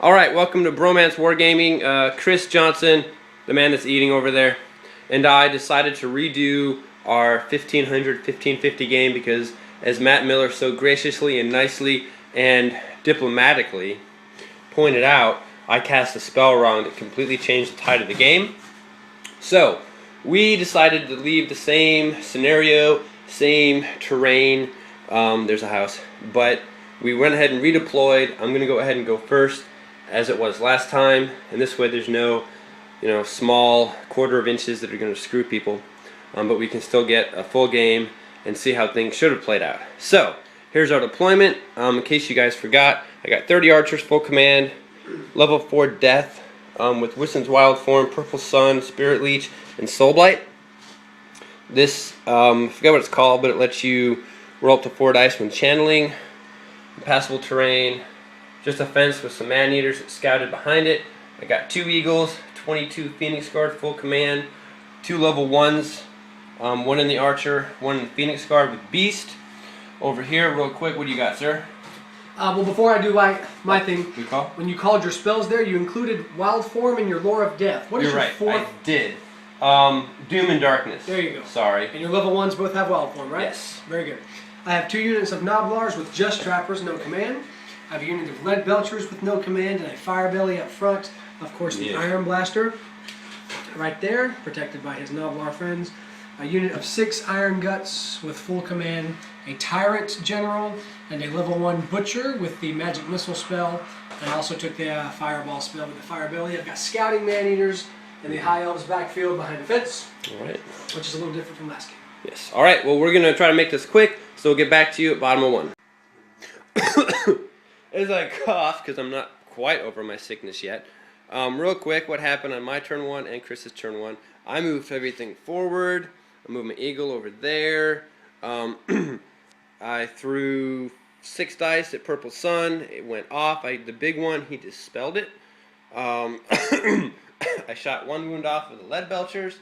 Alright, welcome to Bromance Wargaming. Chris Johnson, the man that's eating over there, and I decided to redo our 1550 game because, as Matt Miller so graciously and nicely and diplomatically pointed out, I cast a spell wrong that completely changed the tide of the game. So, we decided to leave the same scenario, same terrain. There's a house, but we went ahead and redeployed. I'm going to go ahead and go first, as it was last time, and this way there's no, small quarter of inches that are going to screw people, but we can still get a full game and see how things should have played out. So, here's our deployment. In case you guys forgot, I got 30 archers, full command, level 4 death, with Wissen's Wild Form, Purple Sun, Spirit Leech, and Soul Blight. This, I forget what it's called, but it lets you roll up to 4 dice when channeling. Impassable terrain. Just a fence with some man-eaters that scouted behind it. I got 2 eagles, 22 Phoenix Guard, full command, 2 level 1s, 1 in the archer, 1 in the Phoenix Guard with beast. Over here, real quick, what do you got, sir? Well, before I do my thing, Good call. When you called your spells there, you included Wild Form in your Lore of Death. What is You're your right, fourth? I did. Doom and Darkness. There you go. Sorry. And your level 1s both have Wild Form, right? Yes. Very good. I have 2 units of Noblars with just Trappers, no command. I have a unit of Lead Belchers with no command, and a Fire Belly up front. Of course, the Iron Blaster right there, protected by his Noblar friends. A unit of 6 Iron Guts with full command, a Tyrant General, and a level 1 Butcher with the Magic Missile spell. And I also took the Fireball spell with the Fire Belly. I've got Scouting Man-Eaters and the High Elves backfield behind the fence. Alright. Which is a little different from last game. Yes. Alright, well, we're going to try to make this quick, so we'll get back to you at bottom of 1. As I cough, because I'm not quite over my sickness yet. Real quick, what happened on my turn 1 and Chris's turn 1. I moved everything forward. I moved my eagle over there. I threw 6 dice at Purple Sun. It went off. The big one, he dispelled it. I shot 1 wound off with the Lead Belchers.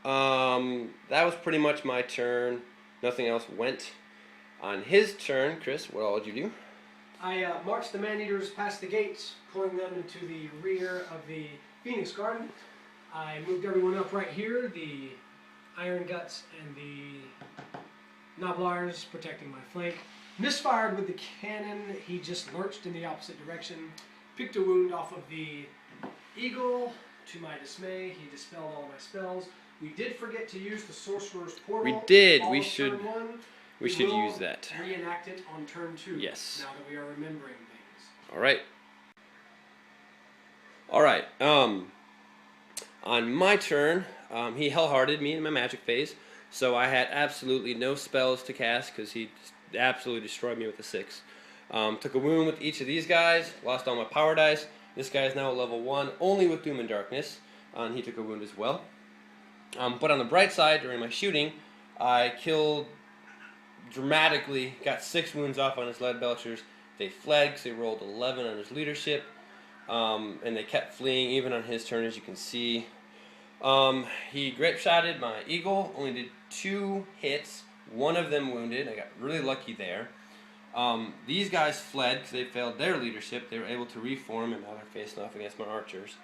That was pretty much my turn. Nothing else went. On his turn, Chris, what all did you do? I marched the Man-Eaters past the gates, pulling them into the rear of the Phoenix Guard. I moved everyone up right here, the Iron Guts and the Noblars protecting my flank. Misfired with the cannon, he just lurched in the opposite direction, picked a wound off of the Eagle. To my dismay, he dispelled all of my spells. We did forget to use the Sorcerer's Portal. We did. We should use that. Reenact it on turn 2. Yes. Now that we are remembering things. Alright. Alright. On my turn, he hell-hearted me in my magic phase, so I had absolutely no spells to cast because he absolutely destroyed me with a 6. Took a wound with each of these guys, lost all my power dice. This guy is now a level 1, only with Doom and Darkness, and he took a wound as well. But on the bright side, during my shooting, I killed dramatically, got 6 wounds off on his Lead Belchers. They fled because they rolled 11 on his leadership, and they kept fleeing even on his turn, as you can see. He grape-shotted my Eagle, only did 2 hits, 1 of them wounded. I got really lucky there. These guys fled because they failed their leadership. They were able to reform, and now they're facing off against my archers.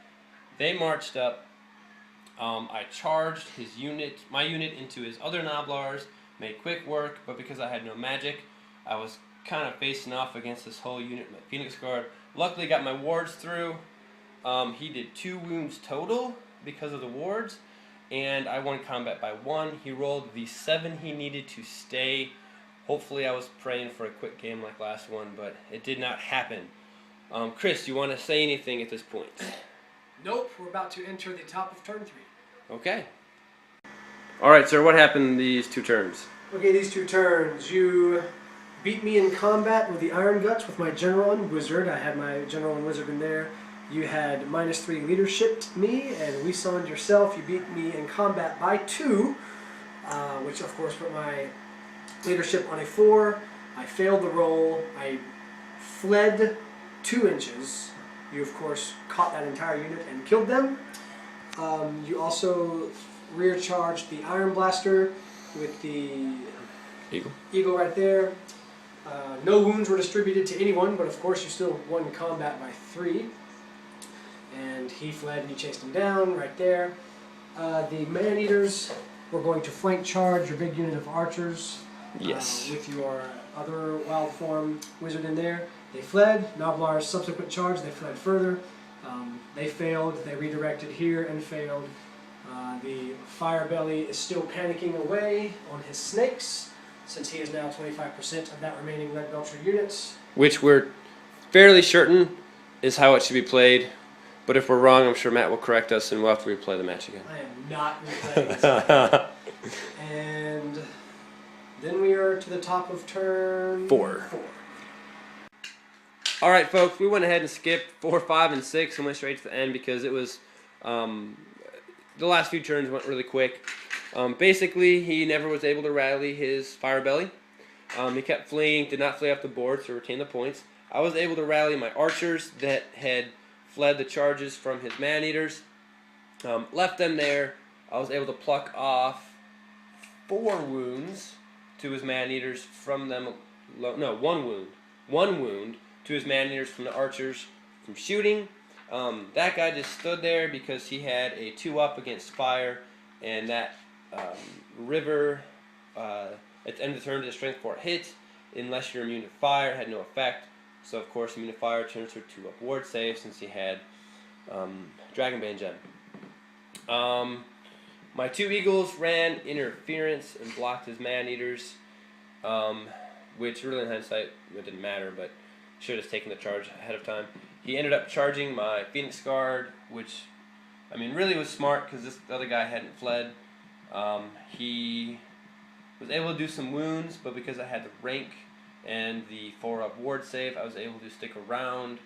They marched up. I charged my unit into his other Noblars, made quick work, but because I had no magic, I was kind of facing off against this whole unit, my Phoenix Guard. Luckily got my wards through. He did 2 wounds total because of the wards, and I won combat by 1. He rolled the 7 he needed to stay. Hopefully I was praying for a quick game like last one, but it did not happen. Chris, you want to say anything at this point? Nope, we're about to enter the top of turn 3. Okay. Alright, sir, what happened these 2 turns? Okay, these 2 turns. You beat me in combat with the Iron Guts with my General and Wizard. I had my General and Wizard in there. You had -3 leadership me, and Wissen's yourself. You beat me in combat by 2, which of course put my leadership on a 4. I failed the roll. I fled 2 inches. You of course caught that entire unit and killed them. You also rear charged the Iron Blaster with the Eagle right there. No wounds were distributed to anyone, but of course you still won combat by 3. And he fled and you chased him down right there. The man-eaters were going to flank charge your big unit of archers. Yes. With your other wild form wizard in there. They fled. Noblar's subsequent charge, they fled further. They failed. They redirected here and failed. The Firebelly is still panicking away on his snakes, since he is now 25% of that remaining Lead Belcher units. Which we're fairly certain is how it should be played. But if we're wrong, I'm sure Matt will correct us and we'll have to replay the match again. I am not replaying this. And then we are to the top of turn 4. Alright folks, we went ahead and skipped 4, 5, and 6 and went straight to the end because it was, the last few turns went really quick. Basically, he never was able to rally his Firebelly. He kept fleeing, did not flee off the board to retain the points. I was able to rally my archers that had fled the charges from his man-eaters. Left them there. I was able to pluck off 4 wounds to his man-eaters from them. No, 1 wound. 1 wound to his man-eaters from the archers from shooting. That guy just stood there because he had a 2-up against fire, and that river at the end of the turn to the strength 4 hit unless you're immune to fire. It had no effect. So of course immune to fire turns to a 2-up ward save since he had Dragon Bane Gem. My 2 eagles ran interference and blocked his man-eaters, which really in hindsight it didn't matter, but should have taken the charge ahead of time. He ended up charging my Phoenix Guard, which, I mean, really was smart because this other guy hadn't fled. He was able to do some wounds, but because I had the rank and the 4-up ward save, I was able to stick around.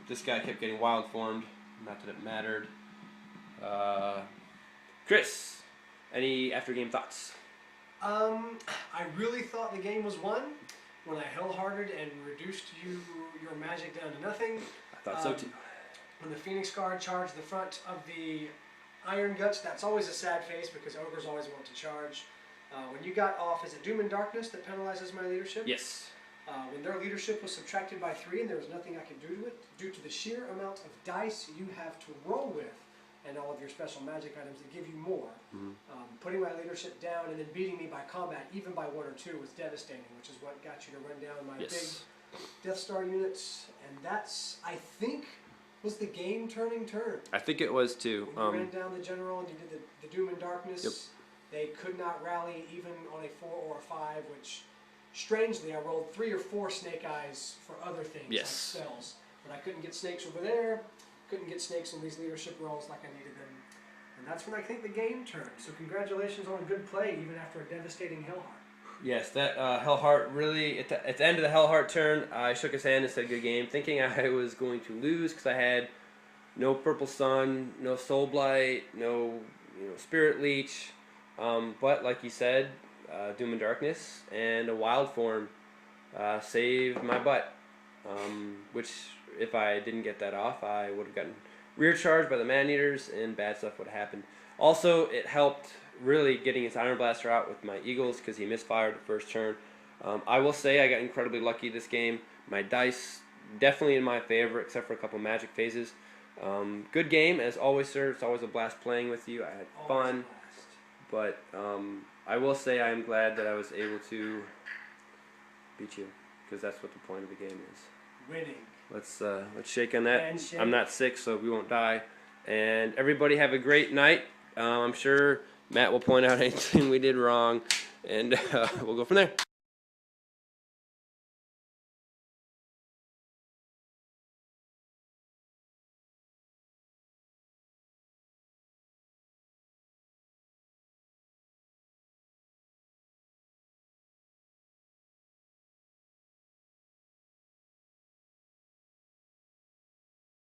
This guy kept getting wild formed, not that it mattered. Chris, any after-game thoughts? I really thought the game was won when I hell-hearted and reduced your magic down to nothing. I thought so too. When the Phoenix Guard charged the front of the Iron Guts, that's always a sad face because Ogres always want to charge. When you got off, is it Doom and Darkness that penalizes my leadership? Yes. When their leadership was subtracted by 3 and there was nothing I could do to it, due to the sheer amount of dice you have to roll with and all of your special magic items that give you more, putting my leadership down and then beating me by combat, even by 1 or 2, was devastating, which is what got you to run down my big Death Star units. And that's, I think, was the game-turning turn. I think it was too. When you ran down the general and you did the Doom and Darkness. Yep. They could not rally even on a 4 or a 5, which, strangely, I rolled 3 or 4 Snake Eyes for other things, like spells. But I couldn't get snakes over there, couldn't get snakes on these leadership rolls like I needed them. And that's when I think the game turned. So congratulations on a good play, even after a devastating Hellheart. Yes, that Hellheart really, at the end of the Hellheart turn, I shook his hand and said good game, thinking I was going to lose because I had no Purple Sun, no Soul Blight, no Spirit Leech. But like you said, Doom and Darkness and a Wild Form saved my butt. Which, if I didn't get that off, I would have gotten rear charged by the man-eaters and bad stuff would have happened. Also, it helped really getting his Iron Blaster out with my Eagles because he misfired the first turn. I will say I got incredibly lucky this game. My dice definitely in my favor except for a couple magic phases. Good game as always, sir. It's always a blast playing with you. I had fun. But I will say I am glad that I was able to beat you because that's what the point of the game is. Winning. Let's shake on that. Handshake. I'm not sick, so we won't die. And everybody have a great night. I'm sure Matt will point out anything we did wrong, and we'll go from there.